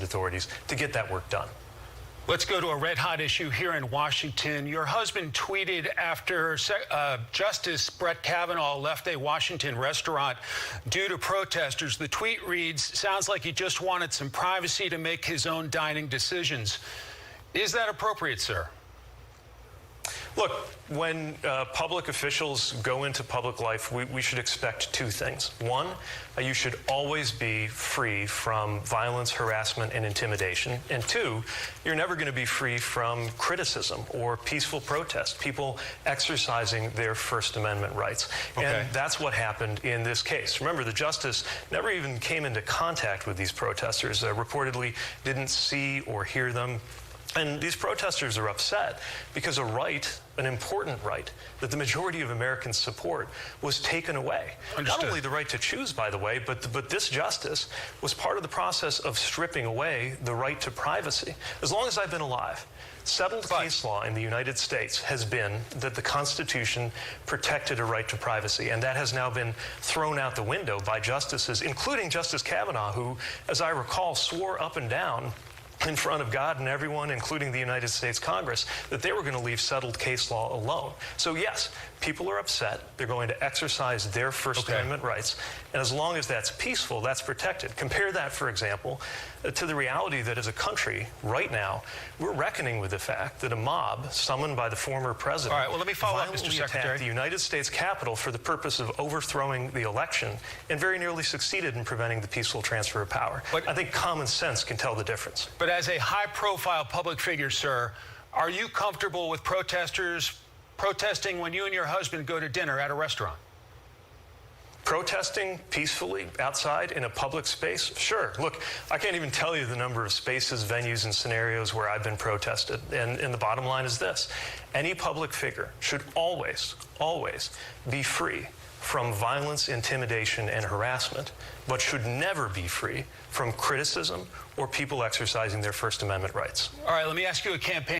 authorities to get that work done. Let's go to a red-hot issue here in Washington. Your husband tweeted after Justice Brett Kavanaugh left a Washington restaurant due to protesters. The tweet reads, "Sounds like he just wanted some privacy to make his own dining decisions." Is that appropriate, sir? Look, when public officials go into public life, we should expect two things. One, you should always be free from violence, harassment, and intimidation. And two, you're never going to be free from criticism or peaceful protest, people exercising their First Amendment rights. Okay. And that's what happened in this case. Remember, the justice never even came into contact with these protesters, reportedly didn't see or hear them. And these protesters are upset because a right, an important right, that the majority of Americans support was taken away. Understood. Not only the right to choose, by the way, but this justice was part of the process of stripping away the right to privacy. As long as I've been alive, settled case law in the United States has been that the Constitution protected a right to privacy, and that has now been thrown out the window by justices, including Justice Kavanaugh, who, as I recall, swore up and down in front of God and everyone, including the United States Congress, that they were going to leave settled case law alone. So yes, people are upset. They're going to exercise their First Amendment rights. And as long as that's peaceful, that's protected. Compare that, for example, to the reality that as a country, right now, we're reckoning with the fact that a mob summoned by the former president All right, well, let me follow up, Mr. violently Secretary. attacked the United States Capitol for the purpose of overthrowing the election and very nearly succeeded in preventing the peaceful transfer of power. But I think common sense can tell the difference. But as a high-profile public figure, sir, are you comfortable with protesters protesting when you and your husband go to dinner at a restaurant? Protesting peacefully outside in a public space? Sure. Look, I can't even tell you the number of spaces, venues, and scenarios where I've been protested. And the bottom line is this. Any public figure should always, always be free from violence, intimidation, and harassment, but should never be free from criticism or people exercising their First Amendment rights. All right, let me ask you a campaign